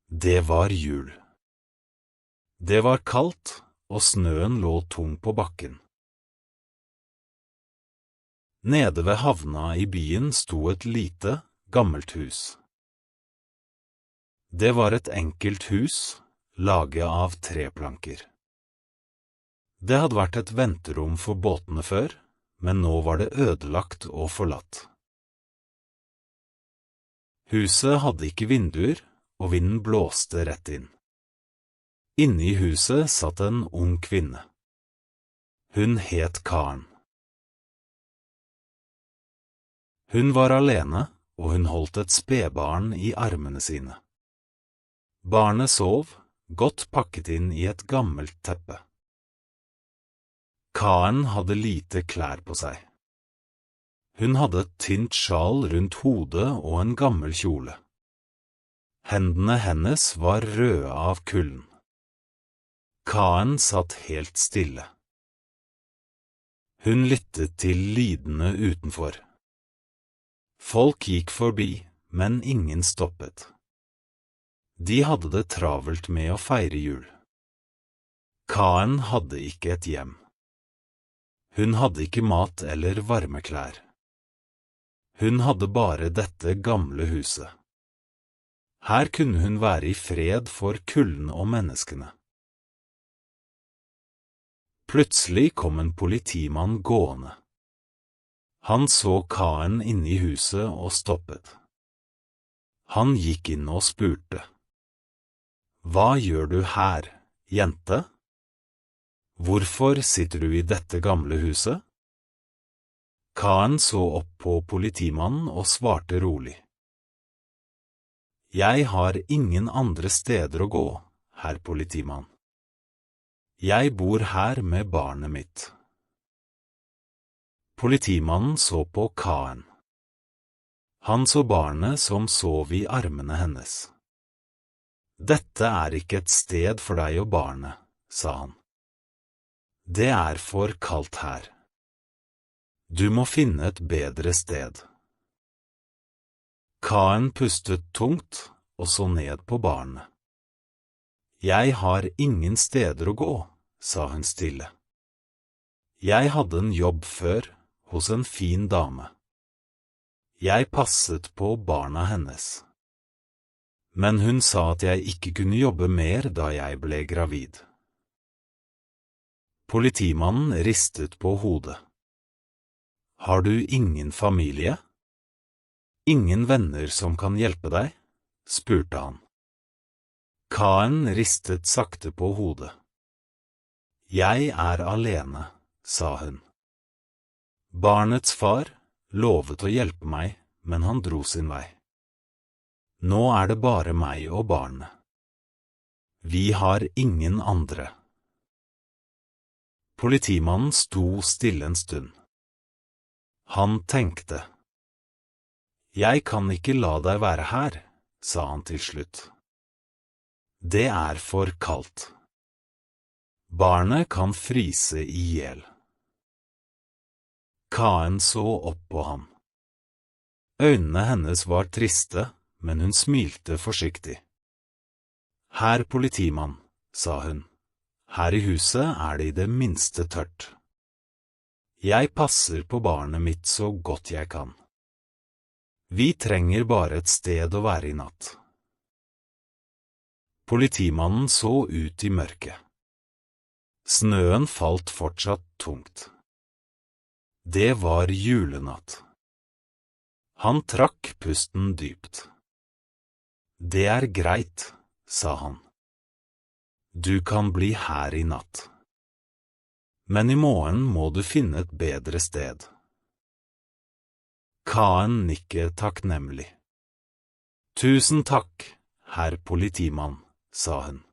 Det var jul. Det var kaldt, og snøen lå tung på bakken. Nede ved havna i byen sto et lite, gammelt hus. Det var et enkelt hus, laget av treplanker. Det hadde vært et venterom for båtene før, men nå var det ødelagt og forlatt. Huset hadde ikke vinduer, og vinden blåste rett inn. Inne i huset satt en ung kvinne. Hun het Karen. Hun var alene, og hun holdt et spedbarn i armene sine. Barnet sov, godt pakket inn i et gammelt teppe. Karen hadde lite klær på seg. Hun hadde et tynt sjal rundt hodet og en gammel kjole. Hendene hennes var røde av kulden. Karen satt helt stille. Hun lyttet til lydene utenfor. Folk gikk forbi, men ingen stoppet. De hadde det travelt med å feire jul. Karen hadde ikke et hjem. Hun hadde ikke mat eller varme klær. Hun hadde bare dette gamle huset. Her kunne hun være i fred for kulden og menneskene. Plutselig kom en politimann gående. Han så Karen inne i huset og stoppet. Han gikk inn og spurte. «Hva gjør du her, jente? Hvorfor sitter du i dette gamle huset?» Karen så opp på politimannen og svarte rolig. «Jeg har ingen andre steder å gå, herr politimann. Jeg bor her med barnet mitt.» Politimannen så på Karen. Han så barnet som sov i armene hennes. «Dette er ikke et sted for deg og barnet», sa han. «Det er for kaldt her. Du må finne et bedre sted.» Karen pustet tungt og så ned på barnet. «Jeg har ingen steder å gå», sa hun stille. «Jeg hadde en jobb før, hos en fin dame. Jeg passet på barna hennes. Men hun sa at jeg ikke kunne jobbe mer da jeg ble gravid.» Politimannen ristet på hodet. «Har du ingen familie? Ingen venner som kan hjelpe deg?» spurte han. Karen ristet sakte på hodet. «Jeg er alene», sa hun. «Barnets far lovet å hjelpe meg, men han dro sin vei. Nå er det bare meg og barnet. Vi har ingen andre.» Politimannen sto stille en stund. Han tenkte. «Jeg kan ikke la deg være her», sa han til slutt. «Det er for kaldt. Barnet kan fryse i hjel.» Karen så opp på ham. Øynene hennes var triste, men hun smilte forsiktig. «Herr politimann», sa hun. «Her i huset er det i det minste tørt. Jeg passer på barnet mitt så godt jeg kan. Vi trenger bare et sted å være i natt.» Politimannen så ut i mørket. Snøen falt fortsatt tungt. Det var julenatt. Han trakk pusten dypt. «Det er greit», sa han. «Du kan bli her i natt. Men i morgen må du finne et bedre sted.» Karen nikket takknemlig. «Tusen takk, herr politimann», sa hun.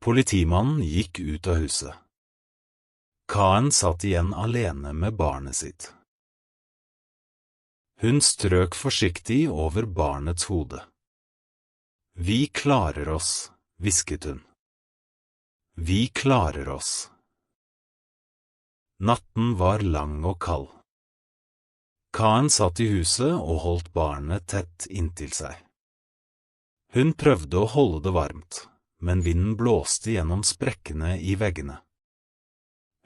Politimannen gikk ut av huset. Karen satt igjen alene med barnet sitt. Hun strøk forsiktig over barnets hode. «Vi klarer oss», hvisket hun. «Vi klarer oss.» Natten var lang og kald. Karen satt i huset og holdt barnet tett inntil seg. Hun prøvde å holde det varmt, men vinden blåste gjennom sprekkene i veggene.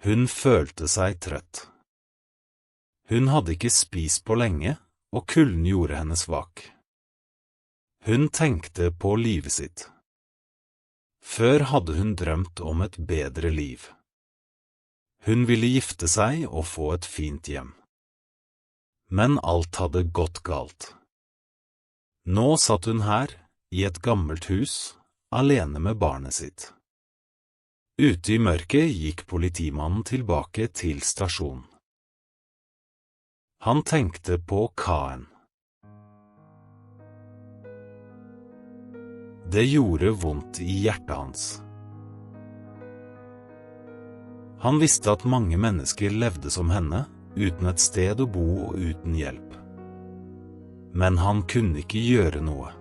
Hun følte seg trøtt. Hun hadde ikke spist på lenge, og kulden gjorde henne svak. Hun tenkte på livet sitt. Før hadde hun drømt om et bedre liv. Hun ville gifte seg og få et fint hjem. Men alt hadde gått galt. Nå satt hun her, i et gammelt hus, alene med barnet sitt. Ute i mørket gikk politimannen tilbake til stasjonen. Han tenkte på Karen. Det gjorde vondt i hjertet hans. Han visste at mange mennesker levde som henne, uten et sted å bo og uten hjelp. Men han kunne ikke gjøre noe.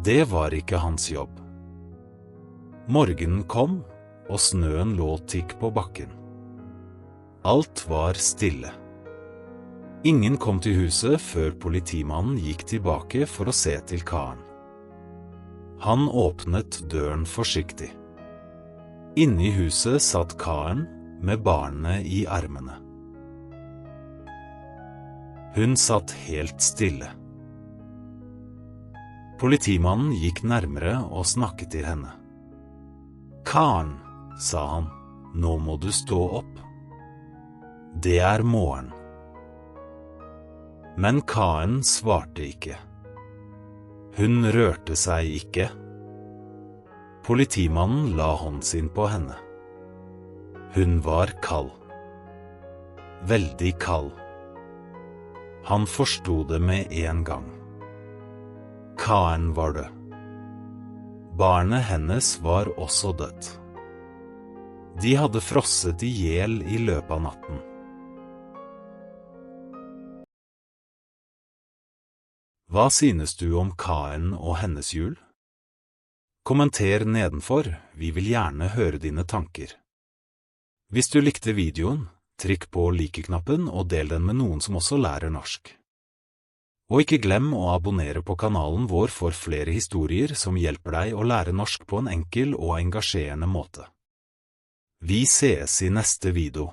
Det var ikke hans jobb. Morgenen kom, og snøen lå tykk på bakken. Alt var stille. Ingen kom til huset før politimannen gikk tilbake for å se til Karen. Han åpnet døren forsiktig. Inne i huset satt Karen med barnet i armene. Hun satt helt stille. Politimannen gikk nærmere og snakket til henne. «Karen», sa han, «nå må du stå opp. Det er morgen.» Men Karen svarte ikke. Hun rørte seg ikke. Politimannen la hånden sin på henne. Hun var kald. Veldig kald. Han forstod det med en gang. Karen var død. Barnet hennes var også dødt. De hadde frosset i hjel i løpet av natten. Hva synes du om Karen og hennes jul? Kommenter nedenfor, vi vil gjerne høre dine tanker. Hvis du likte videoen, trykk på like-knappen og del den med noen som også lærer norsk. Og ikke glem å abonnere på kanalen vår for flere historier som hjelper deg å lære norsk på en enkel og engasjerende måte. Vi ses i neste video.